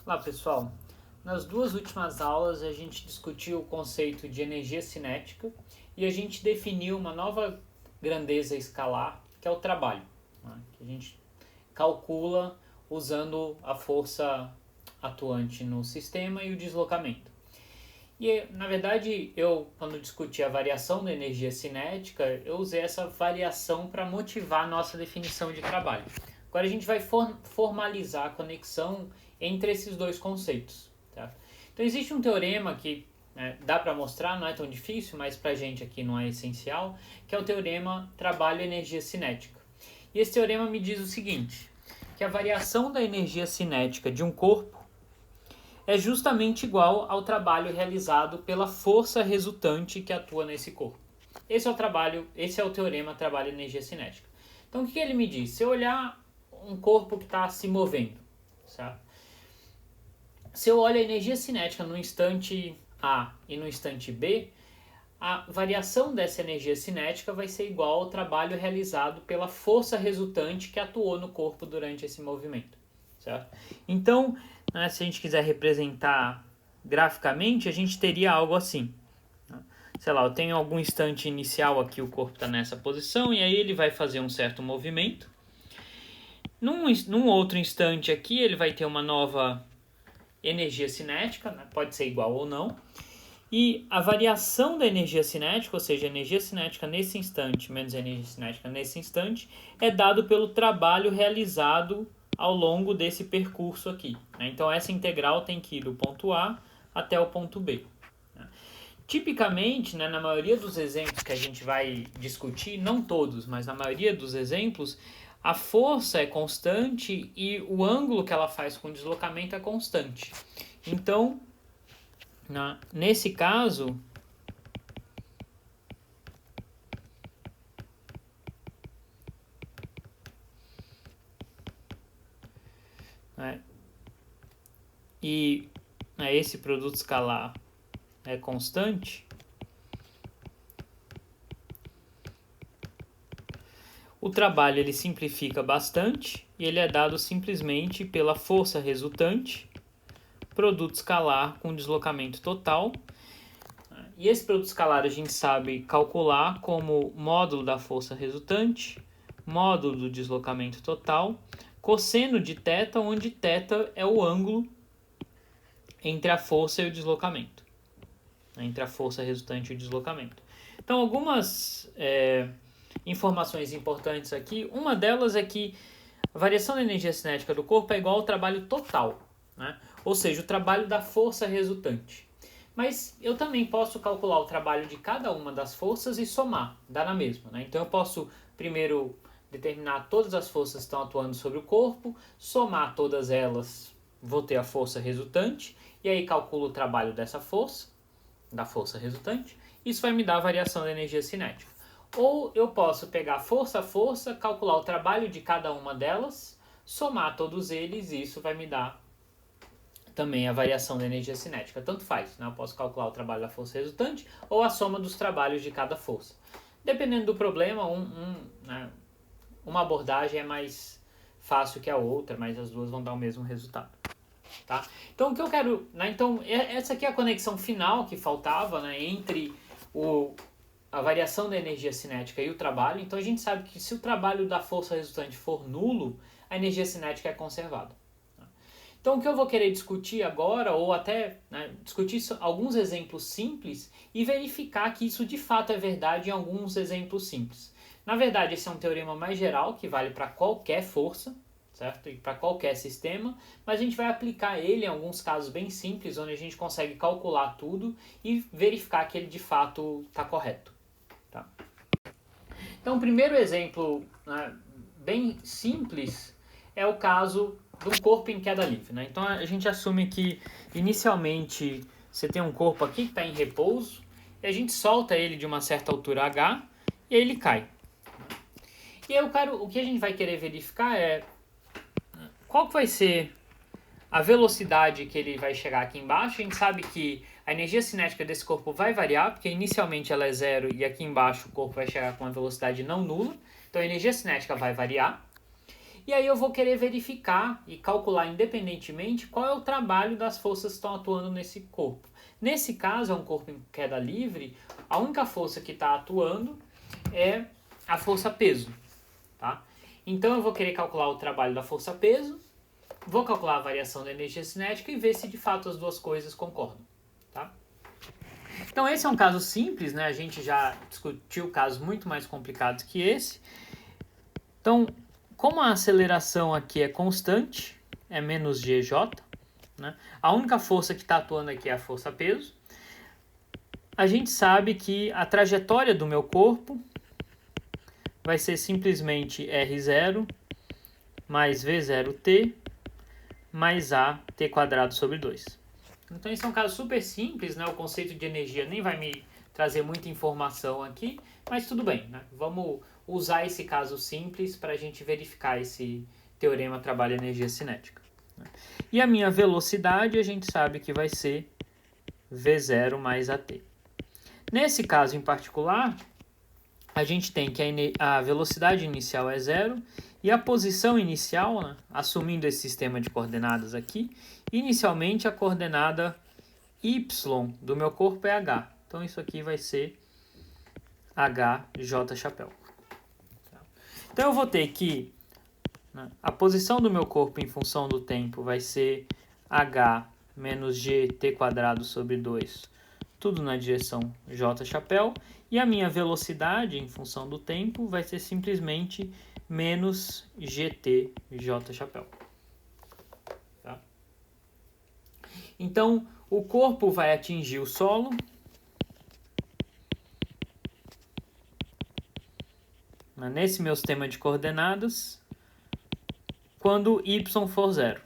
Olá pessoal, nas duas últimas aulas a gente discutiu o conceito de energia cinética e a gente definiu uma nova grandeza escalar, que é o trabalho, né? Que a gente calcula usando a força atuante no sistema e o deslocamento. E na verdade quando discuti a variação da energia cinética, eu usei essa variação para motivar a nossa definição de trabalho. Agora a gente vai formalizar a conexão entre esses dois conceitos. Tá? Então existe um teorema que dá para mostrar, não é tão difícil, mas para a gente aqui não é essencial, que é o teorema trabalho-energia cinética. E esse teorema me diz o seguinte, que a variação da energia cinética de um corpo é justamente igual ao trabalho realizado pela força resultante que atua nesse corpo. Esse é o teorema trabalho-energia cinética. Então o que ele me diz? Se eu olhar um corpo que está se movendo, certo? Se eu olho a energia cinética no instante A e no instante B, a variação dessa energia cinética vai ser igual ao trabalho realizado pela força resultante que atuou no corpo durante esse movimento, certo? Então, se a gente quiser representar graficamente, a gente teria algo assim. Sei lá, eu tenho algum instante inicial aqui, o corpo está nessa posição, e aí ele vai fazer um certo movimento. Num outro instante aqui, ele vai ter uma nova energia cinética, né? Pode ser igual ou não. E a variação da energia cinética, ou seja, a energia cinética nesse instante menos a energia cinética nesse instante, é dado pelo trabalho realizado ao longo desse percurso aqui, né? Então essa integral tem que ir do ponto A até o ponto B. Tipicamente, né, na maioria dos exemplos que a gente vai discutir, não todos, mas na maioria dos exemplos, a força é constante e o ângulo que ela faz com o deslocamento é constante. Então, nesse caso, esse produto escalar é constante, o trabalho ele simplifica bastante e ele é dado simplesmente pela força resultante, produto escalar com deslocamento total. E esse produto escalar a gente sabe calcular como módulo da força resultante, módulo do deslocamento total, cosseno de θ, onde θ é o ângulo entre a força e o deslocamento, entre a força resultante e o deslocamento. Então, algumas informações importantes aqui. Uma delas é que a variação da energia cinética do corpo é igual ao trabalho total, né? Ou seja, o trabalho da força resultante. Mas eu também posso calcular o trabalho de cada uma das forças e somar, dá na mesma, né? Então eu posso primeiro determinar todas as forças que estão atuando sobre o corpo, somar todas elas, vou ter a força resultante, e aí calculo o trabalho dessa força, da força resultante, isso vai me dar a variação da energia cinética. Ou eu posso pegar força a força, calcular o trabalho de cada uma delas, somar todos eles e isso vai me dar também a variação da energia cinética. Tanto faz, né? Eu posso calcular o trabalho da força resultante ou a soma dos trabalhos de cada força. Dependendo do problema, uma abordagem é mais fácil que a outra, mas as duas vão dar o mesmo resultado. Tá? Então o que eu quero, né? Então essa aqui é a conexão final que faltava, né? Entre a variação da energia cinética e o trabalho. Então a gente sabe que se o trabalho da força resultante for nulo, a energia cinética é conservada. Então o que eu vou querer discutir agora, ou até discutir alguns exemplos simples e verificar que isso de fato é verdade em alguns exemplos simples. Na verdade, esse é um teorema mais geral que vale para qualquer força, certo? E para qualquer sistema, mas a gente vai aplicar ele em alguns casos bem simples, onde a gente consegue calcular tudo e verificar que ele de fato está correto. Tá? Então, o primeiro exemplo bem simples é o caso de um corpo em queda livre. Né? Então, a gente assume que inicialmente você tem um corpo aqui que está em repouso e a gente solta ele de uma certa altura h e aí ele cai. E aí o que a gente vai querer verificar é qual que vai ser a velocidade que ele vai chegar aqui embaixo. A gente sabe que a energia cinética desse corpo vai variar, porque inicialmente ela é zero e aqui embaixo o corpo vai chegar com uma velocidade não nula. Então a energia cinética vai variar. E aí eu vou querer verificar e calcular independentemente qual é o trabalho das forças que estão atuando nesse corpo. Nesse caso, é um corpo em queda livre, a única força que está atuando é a força-peso. Tá? Então eu vou querer calcular o trabalho da força-peso, vou calcular a variação da energia cinética e ver se de fato as duas coisas concordam. Tá? Então esse é um caso simples, né? A gente já discutiu casos muito mais complicados que esse. Então, como a aceleração aqui é constante, é menos GJ, né? A única força que está atuando aqui é a força-peso. A gente sabe que a trajetória do meu corpo vai ser simplesmente R0 mais V0t mais AT quadrado sobre 2. Então esse é um caso super simples, né? O conceito de energia nem vai me trazer muita informação aqui, mas tudo bem, né? Vamos usar esse caso simples para a gente verificar esse teorema trabalho-energia cinética. E a minha velocidade a gente sabe que vai ser V0 mais AT. Nesse caso em particular, a gente tem que a velocidade inicial é 0 e a posição inicial, né, assumindo esse sistema de coordenadas aqui, inicialmente a coordenada y do meu corpo é h. Então isso aqui vai ser hj chapéu. Então eu vou ter que, né, a posição do meu corpo em função do tempo vai ser h menos gt quadrado sobre 2, tudo na direção j chapéu, e a minha velocidade em função do tempo vai ser simplesmente menos gt j chapéu. Tá? Então o corpo vai atingir o solo nesse meu sistema de coordenadas quando y for 0.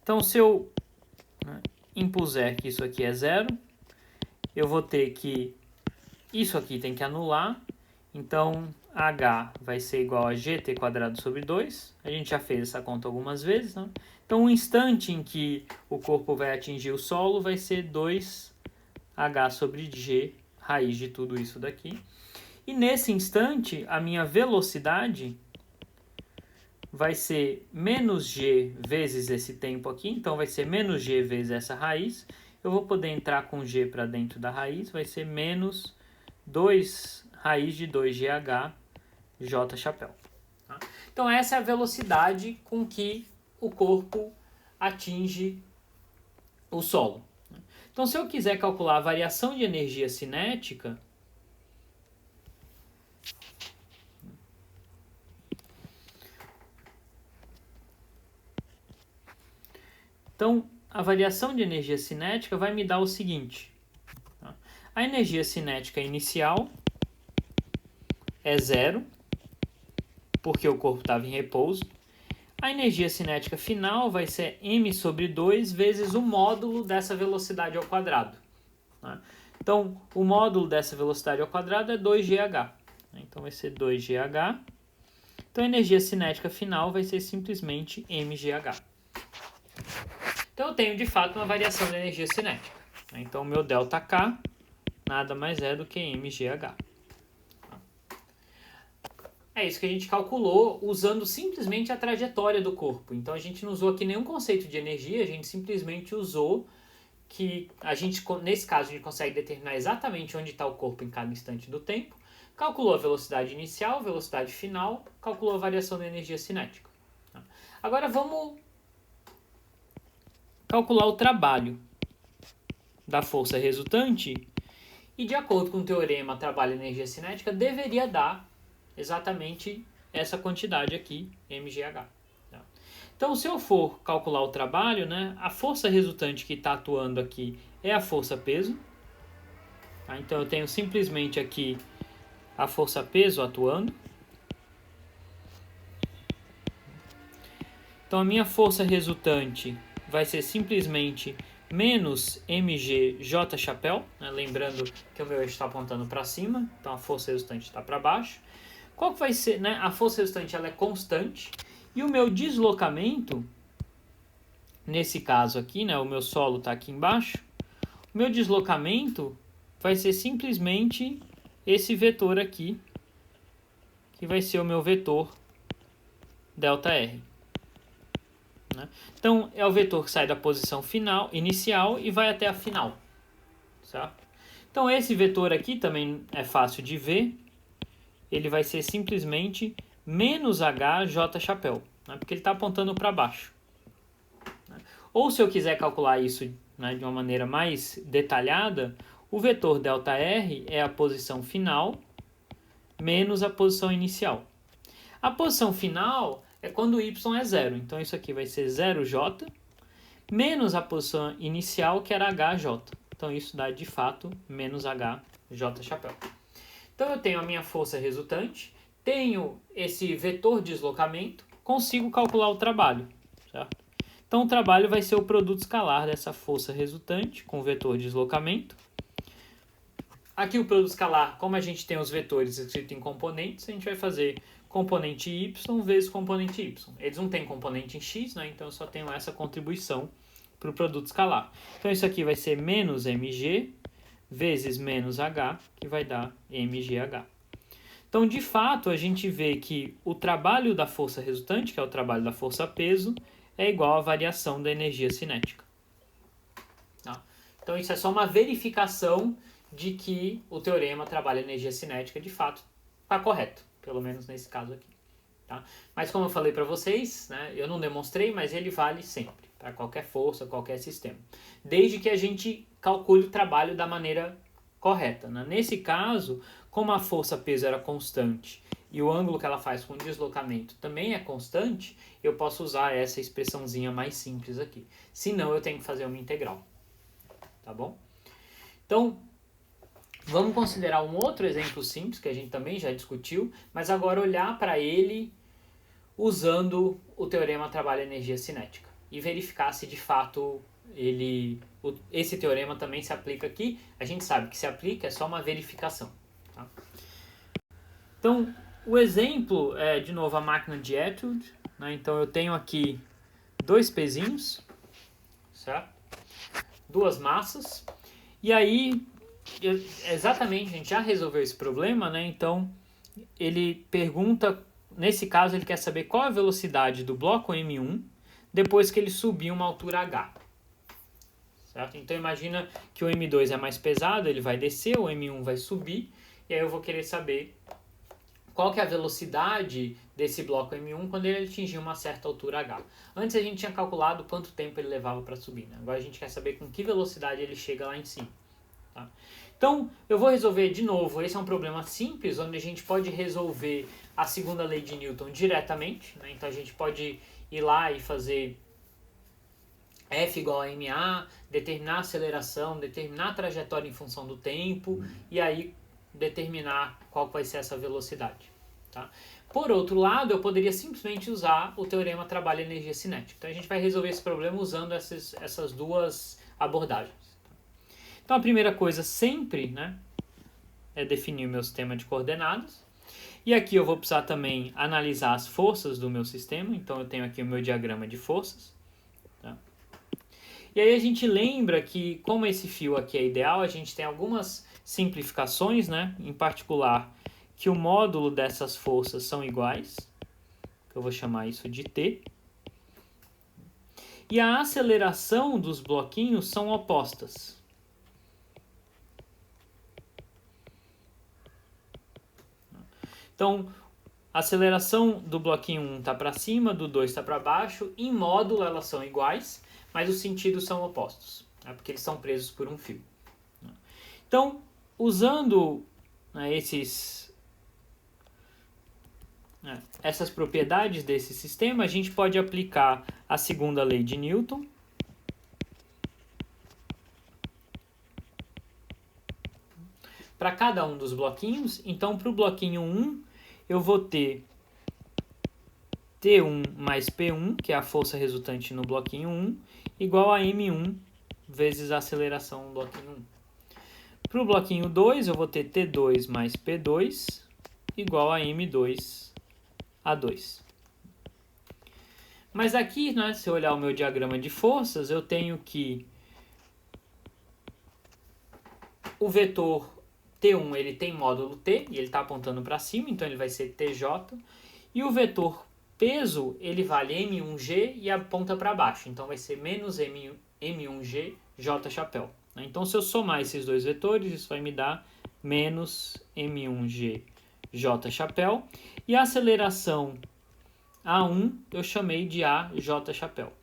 Então, se eu impuser que isso aqui é 0, eu vou ter que... Isso aqui tem que anular. Então, h vai ser igual a gt quadrado sobre 2. A gente já fez essa conta algumas vezes, né? Então, o instante em que o corpo vai atingir o solo vai ser 2h sobre g, raiz de tudo isso daqui. E nesse instante, a minha velocidade vai ser menos g vezes esse tempo aqui, então vai ser menos g vezes essa raiz. Eu vou poder entrar com g para dentro da raiz, vai ser menos 2 raiz de 2gh j chapéu. Tá? Então essa é a velocidade com que o corpo atinge o solo. Então se eu quiser calcular a variação de energia cinética, então, a variação de energia cinética vai me dar o seguinte. Tá? A energia cinética inicial é 0, porque o corpo estava em repouso. A energia cinética final vai ser m sobre 2 vezes o módulo dessa velocidade ao quadrado. Tá? Então, o módulo dessa velocidade ao quadrado é 2gh. Então, vai ser 2gh. Então, a energia cinética final vai ser simplesmente mgh. Então eu tenho de fato uma variação da energia cinética. Então o meu ΔK nada mais é do que mgh. É isso que a gente calculou usando simplesmente a trajetória do corpo. Então a gente não usou aqui nenhum conceito de energia, a gente simplesmente usou que a gente, nesse caso, a gente consegue determinar exatamente onde está o corpo em cada instante do tempo, calculou a velocidade inicial, velocidade final, calculou a variação da energia cinética. Agora vamos calcular o trabalho da força resultante e, de acordo com o teorema trabalho-energia cinética, deveria dar exatamente essa quantidade aqui, mgh. Então, se eu for calcular o trabalho, né, a força resultante que está atuando aqui é a força-peso. Tá? Então, eu tenho simplesmente aqui a força-peso atuando. Então, a minha força resultante vai ser simplesmente menos mg j chapéu, né? Lembrando que o meu eixo está apontando para cima, então a força resultante está para baixo. Qual que vai ser, né? A força resultante ela é constante e o meu deslocamento, nesse caso aqui, né? O meu solo está aqui embaixo, o meu deslocamento vai ser simplesmente esse vetor aqui, que vai ser o meu vetor ΔR. Né? Então, é o vetor que sai da posição inicial e vai até a final. Certo? Então, esse vetor aqui também é fácil de ver. Ele vai ser simplesmente menos HJ chapéu, né? Porque ele está apontando para baixo. Ou se eu quiser calcular isso, né, de uma maneira mais detalhada, o vetor ΔR é a posição final menos a posição inicial. A posição final é quando o y é zero. Então, isso aqui vai ser 0j menos a posição inicial, que era HJ. Então, isso dá, de fato, menos HJ chapéu. Então, eu tenho a minha força resultante, tenho esse vetor de deslocamento, consigo calcular o trabalho. Certo? Então, o trabalho vai ser o produto escalar dessa força resultante com o vetor de deslocamento. Aqui o produto escalar, como a gente tem os vetores escritos em componentes, a gente vai fazer componente y vezes componente y. Eles não têm componente em x, né? Então eu só tenho essa contribuição para o produto escalar. Então isso aqui vai ser menos mg vezes menos h, que vai dar mgh. Então, de fato, a gente vê que o trabalho da força resultante, que é o trabalho da força-peso, é igual à variação da energia cinética. Tá? Então isso é só uma verificação de que o teorema trabalha energia cinética, de fato, está correto, pelo menos nesse caso aqui. Tá? Mas como eu falei para vocês, né, eu não demonstrei, mas ele vale sempre, para qualquer força, qualquer sistema. Desde que a gente calcule o trabalho da maneira correta. Né? Nesse caso, como a força-peso era constante e o ângulo que ela faz com o deslocamento também é constante, eu posso usar essa expressãozinha mais simples aqui. Senão, eu tenho que fazer uma integral. Tá bom? Então, vamos considerar um outro exemplo simples, que a gente também já discutiu, mas agora olhar para ele usando o teorema trabalho-energia cinética e verificar se de fato esse teorema também se aplica aqui. A gente sabe que se aplica, é só uma verificação. Tá? Então, o exemplo é, de novo, a máquina de Etude. Né? Então, eu tenho aqui dois pezinhos, certo? Duas massas, e aí, exatamente, a gente já resolveu esse problema, né? Então, ele pergunta, nesse caso, ele quer saber qual a velocidade do bloco M1 depois que ele subir uma altura H. Certo? Então, imagina que o M2 é mais pesado, ele vai descer, o M1 vai subir, e aí eu vou querer saber qual que é a velocidade desse bloco M1 quando ele atingir uma certa altura H. Antes a gente tinha calculado quanto tempo ele levava para subir. Né? Agora a gente quer saber com que velocidade ele chega lá em cima. Tá? Então, eu vou resolver de novo. Esse é um problema simples, onde a gente pode resolver a segunda lei de Newton diretamente. Né? Então, a gente pode ir lá e fazer F igual a ma, determinar a aceleração, determinar a trajetória em função do tempo, e aí determinar qual vai ser essa velocidade. Tá? Por outro lado, eu poderia simplesmente usar o teorema trabalho-energia cinética. Então, a gente vai resolver esse problema usando essas duas abordagens. Então, a primeira coisa sempre, né, é definir o meu sistema de coordenadas. E aqui eu vou precisar também analisar as forças do meu sistema. Então, eu tenho aqui o meu diagrama de forças. Tá? E aí a gente lembra que, como esse fio aqui é ideal, a gente tem algumas simplificações, né? Em particular, que o módulo dessas forças são iguais, que eu vou chamar isso de T. E a aceleração dos bloquinhos são opostas. Então, a aceleração do bloquinho 1 está para cima, do 2 está para baixo. Em módulo elas são iguais, mas os sentidos são opostos, né? Porque eles são presos por um fio. Então, usando, né, essas propriedades desse sistema, a gente pode aplicar a segunda lei de Newton. Para cada um dos bloquinhos. Então, para o bloquinho 1, eu vou ter T1 mais P1, que é a força resultante no bloquinho 1, igual a M1 vezes a aceleração no bloquinho 1. Para o bloquinho 2, eu vou ter T2 mais P2 igual a M2 A2. Mas aqui, né, se eu olhar o meu diagrama de forças, eu tenho que o vetor T1 ele tem módulo T e ele está apontando para cima, então ele vai ser TJ. E o vetor peso ele vale M1G e aponta para baixo, então vai ser menos M1G J chapéu. Então se eu somar esses dois vetores, isso vai me dar menos M1G J chapéu. E a aceleração A1 eu chamei de AJ chapéu.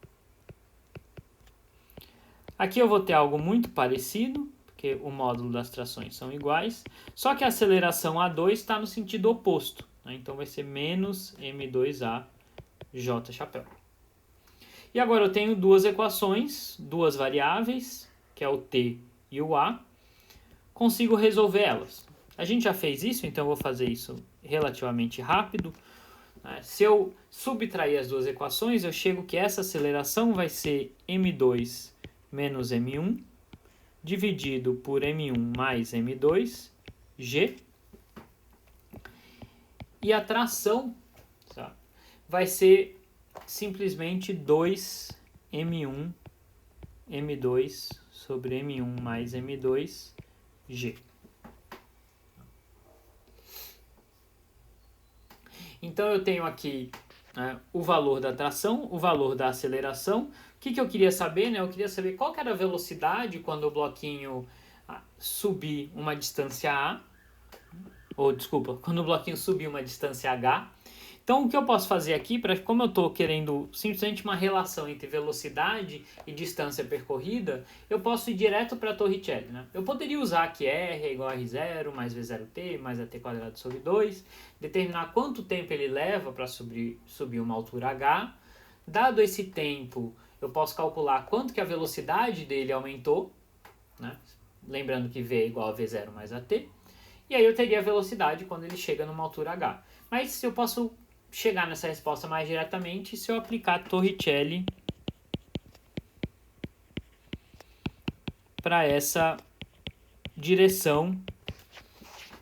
Aqui eu vou ter algo muito parecido, porque o módulo das trações são iguais, só que a aceleração A2 está no sentido oposto, né? Então vai ser menos M2A J chapéu. E agora eu tenho duas equações, duas variáveis, que é o T e o A. Consigo resolver elas. A gente já fez isso, então eu vou fazer isso relativamente rápido. Se eu subtrair as duas equações, eu chego que essa aceleração vai ser M2 menos M1, dividido por M1 mais M2, G. E a tração, tá, vai ser simplesmente 2M1, M2 sobre M1 mais M2, G. Então eu tenho aqui o valor da tração, o valor da aceleração. O que eu queria saber? Né? Eu queria saber qual que era a velocidade quando o bloquinho subir uma distância A, quando o bloquinho subir uma distância H. Então o que eu posso fazer aqui, como eu estou querendo simplesmente uma relação entre velocidade e distância percorrida, eu posso ir direto para a Torricelli. Né? Eu poderia usar que R é igual a R0 mais V0t mais AT quadrado sobre 2, determinar quanto tempo ele leva para subir uma altura H. Dado esse tempo, eu posso calcular quanto que a velocidade dele aumentou, né? Lembrando que V é igual a V0 mais AT, e aí eu teria a velocidade quando ele chega numa altura H. Mas eu posso chegar nessa resposta mais diretamente se eu aplicar Torricelli para essa direção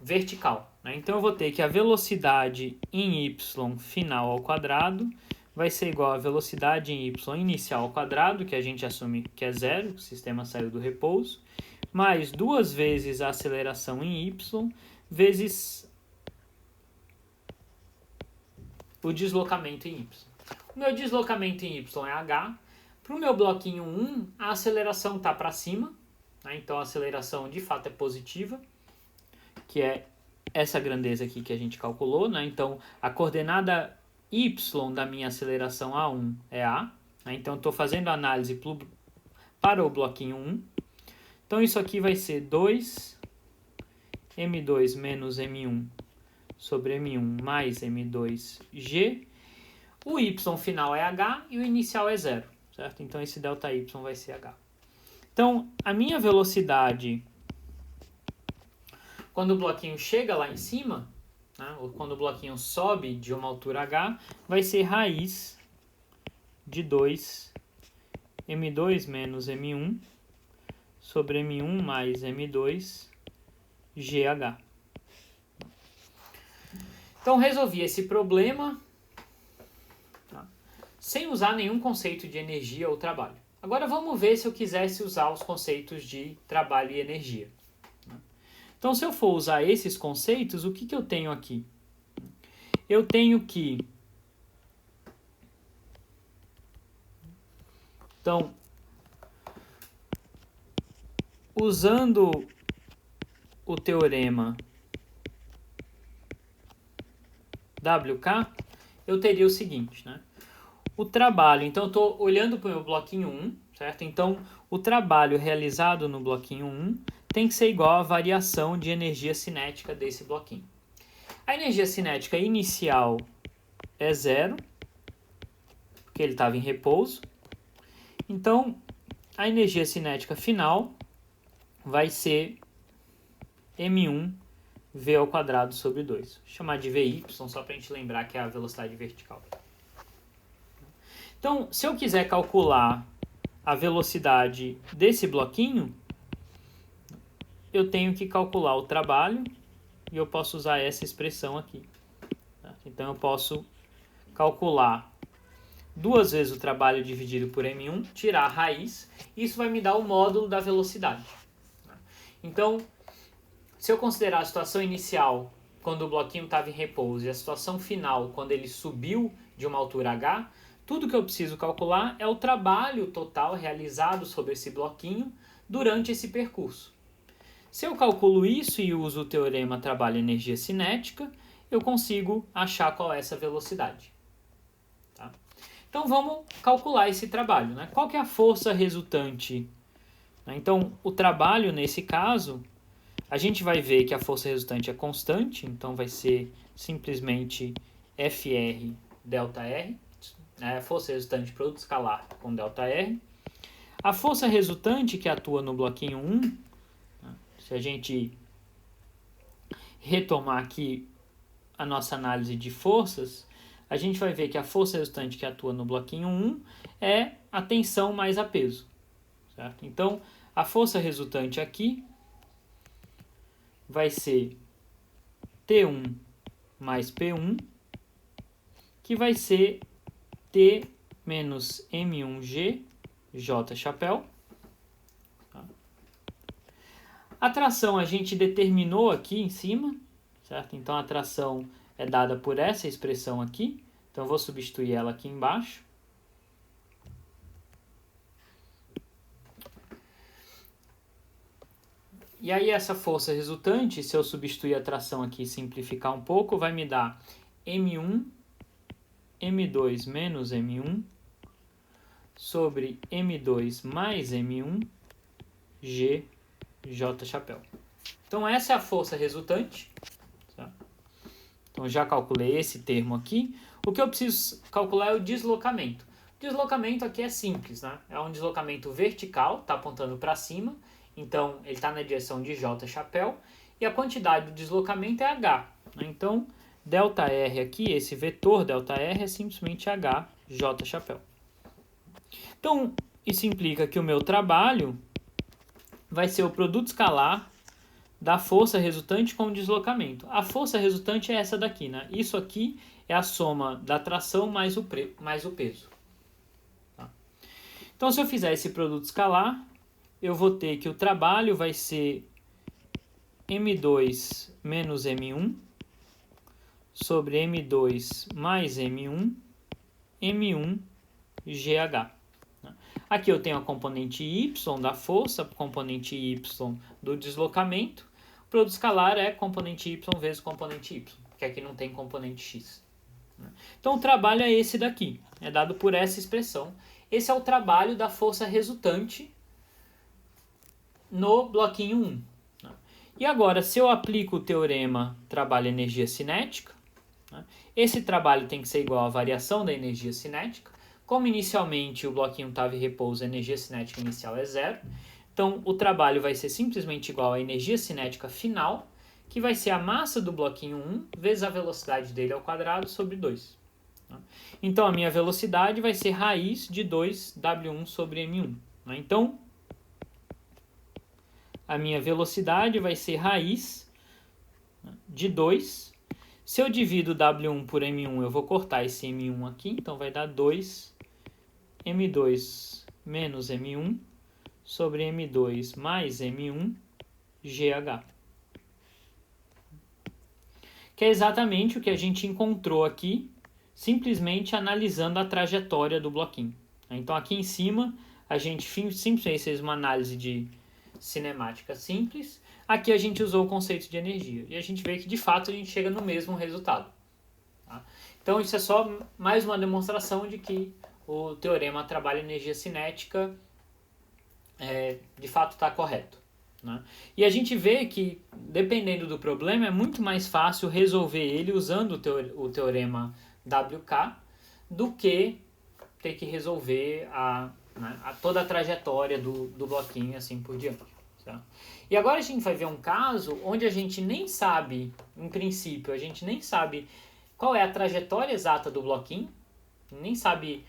vertical. Né? Então eu vou ter que a velocidade em y final ao quadrado vai ser igual a velocidade em y inicial ao quadrado, que a gente assume que é zero, o sistema saiu do repouso, mais 2 vezes a aceleração em y, vezes o deslocamento em y. O meu deslocamento em y é h. Para o meu bloquinho 1, a aceleração está para cima, né? Então a aceleração de fato é positiva, que é essa grandeza aqui que a gente calculou. Né? Então a coordenada y da minha aceleração A1 é A. Né? Então estou fazendo a análise para o bloquinho 1. Então isso aqui vai ser 2 M2 menos M1 sobre M1 mais M2G. O y final é H e o inicial é 0, certo? Então esse ΔY vai ser H. Então a minha velocidade quando o bloquinho chega lá em cima, né, ou quando o bloquinho sobe de uma altura H, vai ser raiz de 2 M2 menos M1 sobre M1 mais M2 GH. Então resolvi esse problema, tá, sem usar nenhum conceito de energia ou trabalho. Agora vamos ver se eu quisesse usar os conceitos de trabalho e energia. Então se eu for usar esses conceitos, o que eu tenho aqui? Eu tenho que... Então, usando o teorema WK, eu teria o seguinte, né? O trabalho, então eu estou olhando para o meu bloquinho 1, certo? Então, o trabalho realizado no bloquinho 1 tem que ser igual à variação de energia cinética desse bloquinho. A energia cinética inicial é 0, porque ele estava em repouso. Então, a energia cinética final vai ser M1 V ao quadrado sobre 2. Vou chamar de VY, só para a gente lembrar que é a velocidade vertical. Então, se eu quiser calcular a velocidade desse bloquinho, eu tenho que calcular o trabalho e eu posso usar essa expressão aqui. Então, eu posso calcular 2 vezes o trabalho dividido por M1, tirar a raiz, isso vai me dar o módulo da velocidade. Então, se eu considerar a situação inicial, quando o bloquinho estava em repouso, e a situação final, quando ele subiu de uma altura h, tudo que eu preciso calcular é o trabalho total realizado sobre esse bloquinho durante esse percurso. Se eu calculo isso e uso o teorema trabalho-energia cinética, eu consigo achar qual é essa velocidade. Tá? Então vamos calcular esse trabalho. Né? Qual que é a força resultante? Então o trabalho, nesse caso, a gente vai ver que a força resultante é constante, então vai ser simplesmente FR delta R, né? Força resultante produto escalar com delta R. A força resultante que atua no bloquinho 1, né? Se a gente retomar aqui a nossa análise de forças, a gente vai ver que a força resultante que atua no bloquinho 1 é a tensão mais a peso. Certo? Então, a força resultante aqui vai ser T1 mais P1, que vai ser T menos M1G, J chapéu. A tração a gente determinou aqui em cima, certo? Então a tração é dada por essa expressão aqui. Então eu vou substituir ela aqui embaixo. E aí essa força resultante, se eu substituir a tração aqui e simplificar um pouco, vai me dar M1, M2 menos M1 sobre M2 mais M1, G, J chapéu. Então essa é a força resultante. Tá? Então já calculei esse termo aqui. O que eu preciso calcular é o deslocamento. O deslocamento aqui é simples, né? É um deslocamento vertical, está apontando para cima. Então ele está na direção de J chapéu. E a quantidade do deslocamento é H. Né? Então ΔR aqui, esse vetor ΔR é simplesmente H, J chapéu. Então isso implica que o meu trabalho vai ser o produto escalar da força resultante com o deslocamento. A força resultante é essa daqui, né? Isso aqui é a soma da tração mais o peso. Tá? Então, se eu fizer esse produto escalar, eu vou ter que o trabalho vai ser M2 menos M1 sobre M2 mais M1, M1 GH. Aqui eu tenho a componente y da força, a componente y do deslocamento. O produto escalar é componente y vezes componente y, que aqui não tem componente x. Então o trabalho é esse daqui, é dado por essa expressão. Esse é o trabalho da força resultante no bloquinho 1. E agora, se eu aplico o teorema trabalho-energia cinética, esse trabalho tem que ser igual à variação da energia cinética. Como inicialmente o bloquinho estava em repouso, a energia cinética inicial é 0. Então o trabalho vai ser simplesmente igual à energia cinética final, que vai ser a massa do bloquinho 1 vezes a velocidade dele ao quadrado sobre 2. Então a minha velocidade vai ser raiz de 2W1 sobre M1. Então a minha velocidade vai ser raiz de 2. Se eu divido W1 por M1, eu vou cortar esse M1 aqui, então vai dar 2 M2 menos M1 sobre M2 mais M1 GH. Que é exatamente o que a gente encontrou aqui, simplesmente analisando a trajetória do bloquinho. Então aqui em cima, a gente simplesmente fez uma análise de cinemática simples. Aqui a gente usou o conceito de energia. E a gente vê que de fato a gente chega no mesmo resultado. Tá? Então isso é só mais uma demonstração de que o teorema trabalho-energia cinética de fato está correto. Né? E a gente vê que, dependendo do problema, é muito mais fácil resolver ele usando o teorema WK do que ter que resolver toda a trajetória do bloquinho e assim por diante. Certo? E agora a gente vai ver um caso onde a gente nem sabe, em princípio, a gente nem sabe qual é a trajetória exata do bloquinho, nem sabe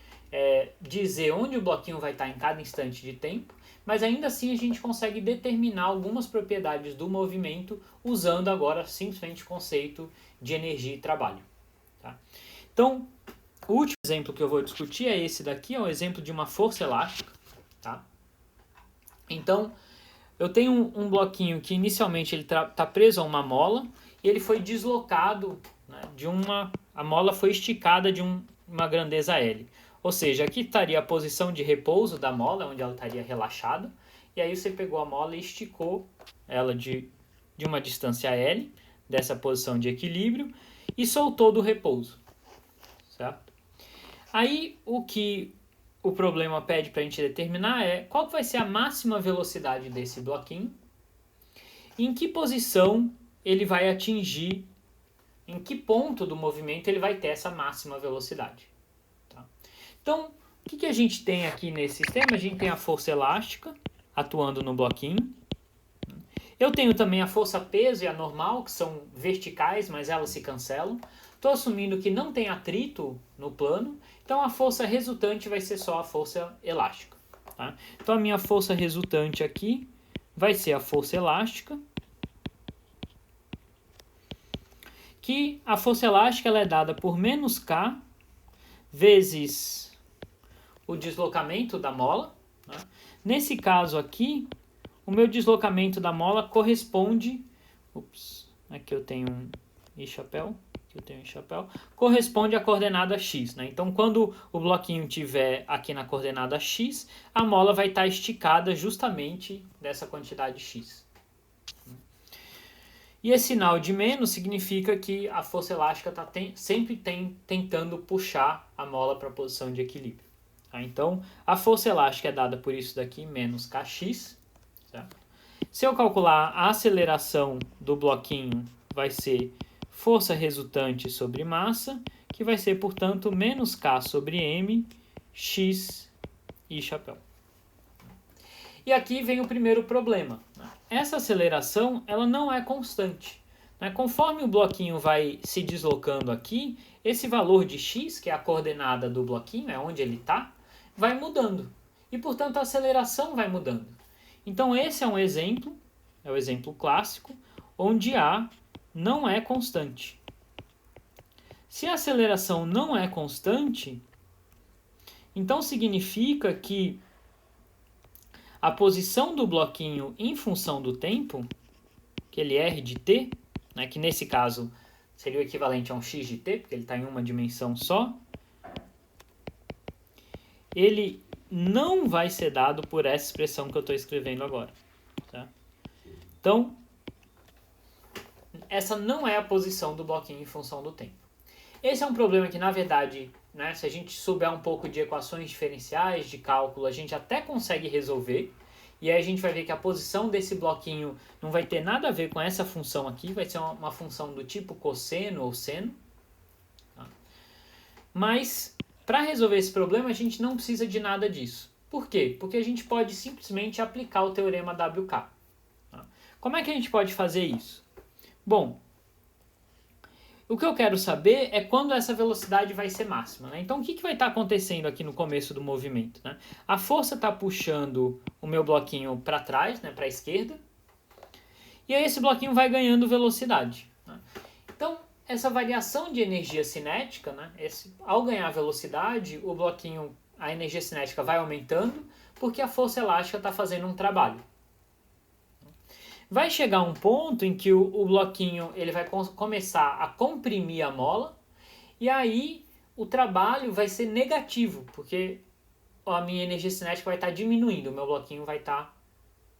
dizer onde o bloquinho vai estar em cada instante de tempo, mas ainda assim a gente consegue determinar algumas propriedades do movimento usando agora simplesmente o conceito de energia e trabalho. Tá? Então, o último exemplo que eu vou discutir é esse daqui, é um exemplo de uma força elástica. Tá? Então, eu tenho um bloquinho que inicialmente ele está preso a uma mola e ele foi deslocado, né, a mola foi esticada de uma grandeza L. Ou seja, aqui estaria a posição de repouso da mola, onde ela estaria relaxada, e aí você pegou a mola e esticou ela de uma distância L, dessa posição de equilíbrio, e soltou do repouso, certo? Aí o que o problema pede para a gente determinar é qual vai ser a máxima velocidade desse bloquinho, em que posição ele vai atingir, em que ponto do movimento ele vai ter essa máxima velocidade. Tá? Então, o que a gente tem aqui nesse sistema? A gente tem a força elástica atuando no bloquinho. Eu tenho também a força peso e a normal, que são verticais, mas elas se cancelam. Estou assumindo que não tem atrito no plano, então a força resultante vai ser só a força elástica. Tá? Então a minha força resultante aqui vai ser a força elástica, que a força elástica ela é dada por menos K vezes o deslocamento da mola. Né? Nesse caso aqui, o meu deslocamento da mola corresponde... aqui eu tenho um chapéu. Corresponde à coordenada x. Né? Então, quando o bloquinho estiver aqui na coordenada x, a mola vai estar esticada justamente dessa quantidade x. E esse sinal de menos significa que a força elástica está sempre tentando puxar a mola para a posição de equilíbrio. Tá? Então, a força elástica é dada por isso daqui, menos kx. Certo? Se eu calcular a aceleração do bloquinho, vai ser força resultante sobre massa, que vai ser, portanto, menos K sobre M, x e chapéu. E aqui vem o primeiro problema. Essa aceleração ela não é constante. Conforme o bloquinho vai se deslocando aqui, esse valor de x, que é a coordenada do bloquinho, é onde ele está, vai mudando. E, portanto, a aceleração vai mudando. Então, esse é um exemplo, é o exemplo clássico, onde A não é constante. Se a aceleração não é constante, então significa que a posição do bloquinho em função do tempo, aquele r de t, né, que nesse caso seria o equivalente a um x de t, porque ele está em uma dimensão só, ele não vai ser dado por essa expressão que eu estou escrevendo agora. Tá? Então, essa não é a posição do bloquinho em função do tempo. Esse é um problema que, na verdade, né, se a gente souber um pouco de equações diferenciais, de cálculo, a gente até consegue resolver. E aí a gente vai ver que a posição desse bloquinho não vai ter nada a ver com essa função aqui, vai ser uma função do tipo cosseno ou seno. Tá? Mas, para resolver esse problema, a gente não precisa de nada disso. Por quê? Porque a gente pode simplesmente aplicar o teorema WK. Tá? Como é que a gente pode fazer isso? Bom, o que eu quero saber é quando essa velocidade vai ser máxima. Né? Então, o que vai estar acontecendo aqui no começo do movimento? Né? A força está puxando o meu bloquinho para trás, né, para a esquerda, e aí esse bloquinho vai ganhando velocidade. Né? Então, essa variação de energia cinética, né, ao ganhar velocidade, o bloquinho, a energia cinética vai aumentando, porque a força elástica está fazendo um trabalho. Vai chegar um ponto em que o bloquinho ele vai começar a comprimir a mola e aí o trabalho vai ser negativo, porque a minha energia cinética vai estar diminuindo, o meu bloquinho vai estar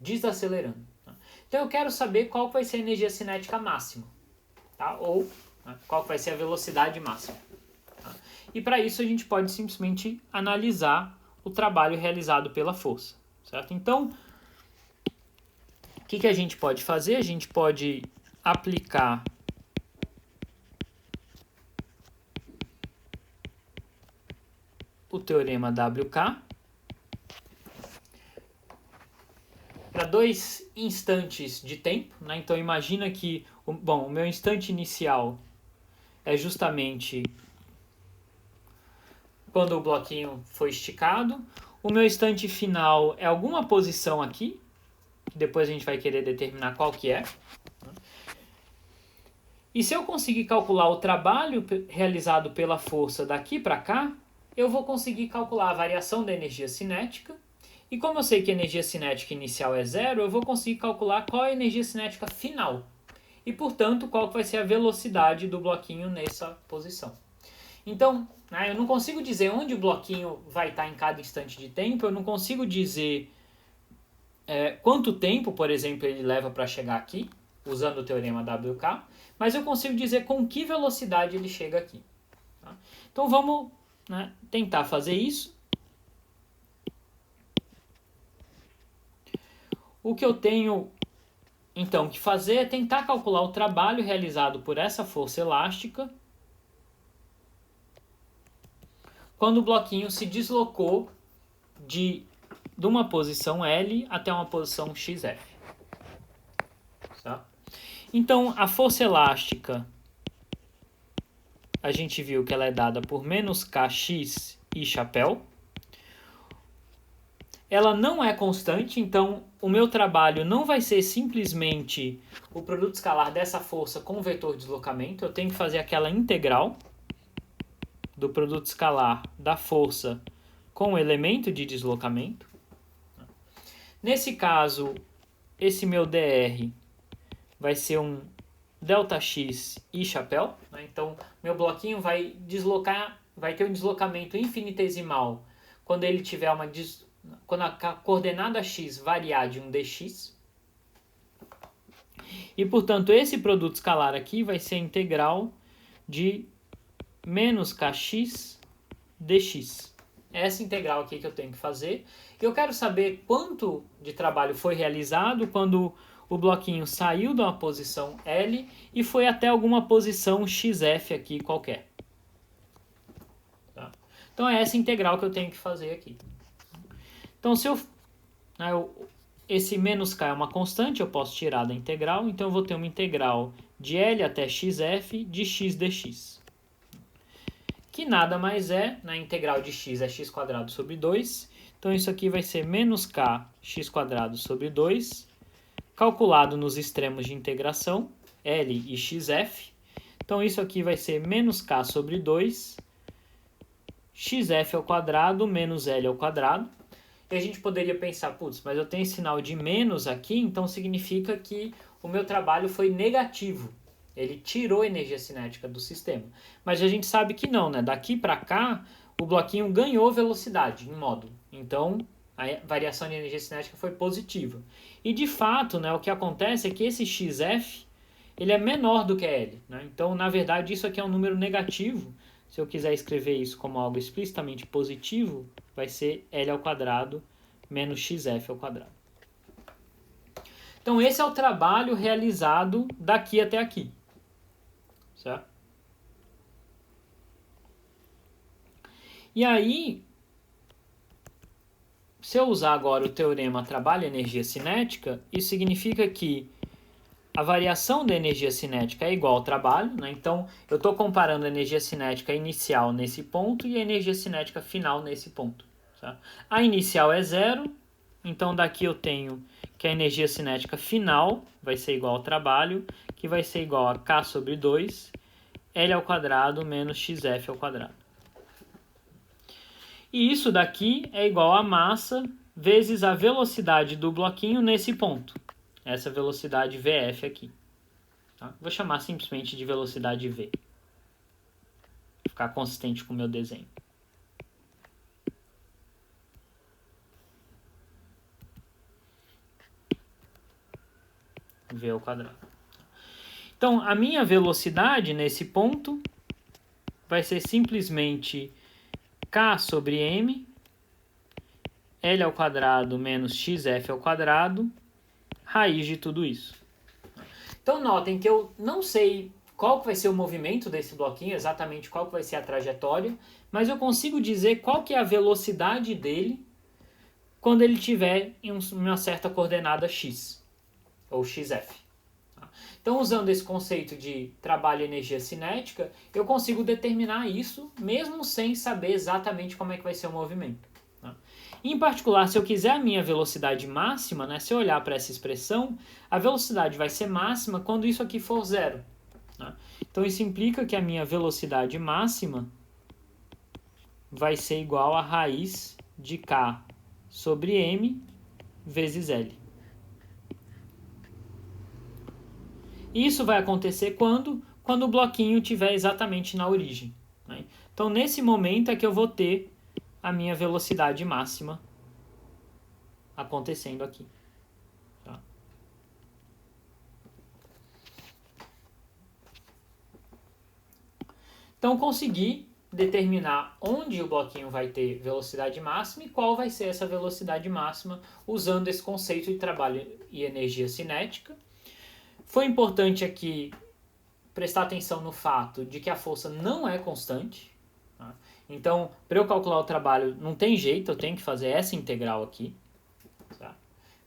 desacelerando. Tá? Então eu quero saber qual vai ser a energia cinética máxima, tá? Ou qual vai ser a velocidade máxima. Tá? E para isso a gente pode simplesmente analisar o trabalho realizado pela força. Certo? Então, o que a gente pode fazer? A gente pode aplicar o teorema WK para dois instantes de tempo. Né? Então, imagina que o meu instante inicial é justamente quando o bloquinho foi esticado. O meu instante final é alguma posição aqui, depois a gente vai querer determinar qual que é. E se eu conseguir calcular o trabalho realizado pela força daqui para cá, eu vou conseguir calcular a variação da energia cinética E como eu sei que a energia cinética inicial é zero, eu vou conseguir calcular qual é a energia cinética final. E, portanto, qual vai ser a velocidade do bloquinho nessa posição. Então, né, eu não consigo dizer onde o bloquinho vai estar em cada instante de tempo, eu não consigo dizer quanto tempo, por exemplo, ele leva para chegar aqui, usando o teorema WK, mas eu consigo dizer com que velocidade ele chega aqui. Tá? Então vamos, né, tentar fazer isso. O que eu tenho então que fazer é tentar calcular o trabalho realizado por essa força elástica quando o bloquinho se deslocou de uma posição L até uma posição XF. Tá? Então, a força elástica, a gente viu que ela é dada por menos Kx e chapéu. Ela não é constante, então o meu trabalho não vai ser simplesmente o produto escalar dessa força com o vetor de deslocamento. Eu tenho que fazer aquela integral do produto escalar da força com o elemento de deslocamento. Nesse caso, esse meu dr vai ser um ΔX e chapéu. Né? Então, meu bloquinho vai ter um deslocamento infinitesimal quando ele tiver quando a coordenada x variar de um dx. E, portanto, esse produto escalar aqui vai ser a integral de menos kx dx. Essa integral aqui que eu tenho que fazer. Eu quero saber quanto de trabalho foi realizado quando o bloquinho saiu de uma posição L e foi até alguma posição XF aqui qualquer. Tá? Então é essa integral que eu tenho que fazer aqui. Então se esse menos k é uma constante, eu posso tirar da integral, então eu vou ter uma integral de L até XF de x dx. Que nada mais é, na integral de x é x² sobre 2, então isso aqui vai ser menos k x² sobre 2, calculado nos extremos de integração, L e XF. Então isso aqui vai ser menos k sobre 2, xf ao quadrado menos L ao quadrado. E a gente poderia pensar, putz, mas eu tenho esse sinal de menos aqui, então significa que o meu trabalho foi negativo. Ele tirou a energia cinética do sistema. Mas a gente sabe que não, né? Daqui para cá, o bloquinho ganhou velocidade em módulo. Então, a variação de energia cinética foi positiva. E de fato, né, o que acontece é que esse XF ele é menor do que L. Né? Então, na verdade, isso aqui é um número negativo. Se eu quiser escrever isso como algo explicitamente positivo, vai ser L ao quadrado menos XF ao quadrado. Então, esse é o trabalho realizado daqui até aqui. Certo? E aí, se eu usar agora o teorema trabalho-energia cinética, isso significa que a variação da energia cinética é igual ao trabalho, né? Então, eu estou comparando a energia cinética inicial nesse ponto e a energia cinética final nesse ponto. Certo? A inicial é zero, então daqui eu tenho que a energia cinética final vai ser igual ao trabalho, que vai ser igual a K sobre 2, L ao quadrado menos XF ao quadrado. E isso daqui é igual a massa vezes a velocidade do bloquinho nesse ponto. Essa velocidade VF aqui. Tá? Vou chamar simplesmente de velocidade V. Vou ficar consistente com o meu desenho. V ao quadrado. Então, a minha velocidade nesse ponto vai ser simplesmente K sobre M, L ao quadrado menos XF ao quadrado, raiz de tudo isso. Então, notem que eu não sei qual vai ser o movimento desse bloquinho, exatamente qual vai ser a trajetória, mas eu consigo dizer qual que é a velocidade dele quando ele estiver em uma certa coordenada x, ou xf. Então, usando esse conceito de trabalho e energia cinética, eu consigo determinar isso, mesmo sem saber exatamente como é que vai ser o movimento. Tá? Em particular, se eu quiser a minha velocidade máxima, né, se eu olhar para essa expressão, a velocidade vai ser máxima quando isso aqui for zero. Tá? Então, isso implica que a minha velocidade máxima vai ser igual a raiz de k sobre M vezes L. Isso vai acontecer quando o bloquinho estiver exatamente na origem, né? Então, nesse momento é que eu vou ter a minha velocidade máxima acontecendo aqui. Tá? Então, consegui determinar onde o bloquinho vai ter velocidade máxima e qual vai ser essa velocidade máxima usando esse conceito de trabalho e energia cinética. Foi importante aqui prestar atenção no fato de que a força não é constante. Tá? Então, para eu calcular o trabalho, não tem jeito, eu tenho que fazer essa integral aqui. Tá?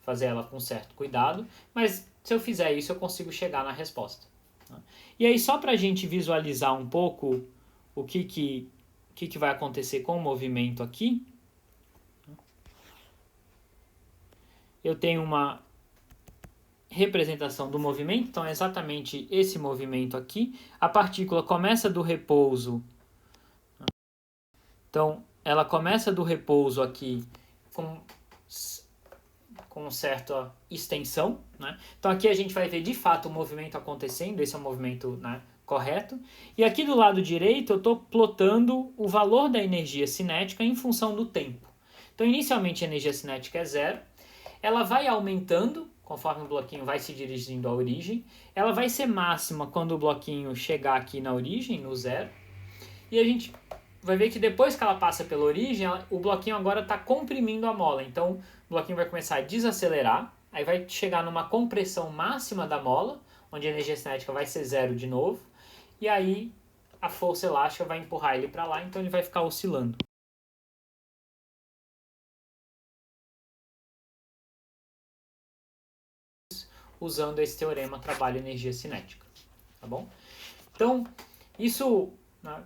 Fazer ela com certo cuidado, mas se eu fizer isso, eu consigo chegar na resposta. Tá? E aí, só para a gente visualizar um pouco o que vai acontecer com o movimento aqui, eu tenho uma representação do movimento, então é exatamente esse movimento aqui. A partícula começa do repouso, então ela começa do repouso aqui com certa extensão, né? Então aqui a gente vai ver de fato o movimento acontecendo, esse é o movimento, né, correto. E aqui do lado direito eu estou plotando o valor da energia cinética em função do tempo. Então inicialmente a energia cinética é 0, ela vai aumentando conforme o bloquinho vai se dirigindo à origem, ela vai ser máxima quando o bloquinho chegar aqui na origem, no 0, e a gente vai ver que depois que ela passa pela origem, o bloquinho agora está comprimindo a mola, então o bloquinho vai começar a desacelerar, aí vai chegar numa compressão máxima da mola, onde a energia cinética vai ser 0 de novo, e aí a força elástica vai empurrar ele para lá, então ele vai ficar oscilando. Usando esse teorema trabalho e energia cinética, tá bom? Então, isso, né,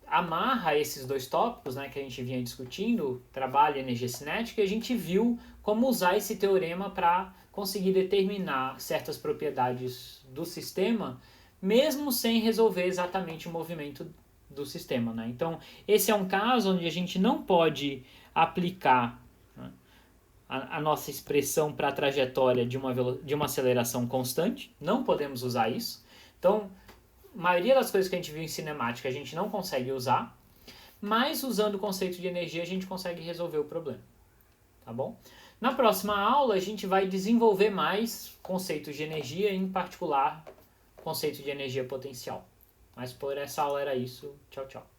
amarra esses dois tópicos, né, que a gente vinha discutindo, trabalho e energia cinética, e a gente viu como usar esse teorema para conseguir determinar certas propriedades do sistema, mesmo sem resolver exatamente o movimento do sistema, né? Então, esse é um caso onde a gente não pode aplicar a nossa expressão para a trajetória de uma aceleração constante, não podemos usar isso. Então, a maioria das coisas que a gente viu em cinemática a gente não consegue usar, mas usando o conceito de energia a gente consegue resolver o problema, tá bom? Na próxima aula a gente vai desenvolver mais conceitos de energia, em particular conceito de energia potencial. Mas por essa aula era isso. Tchau, tchau.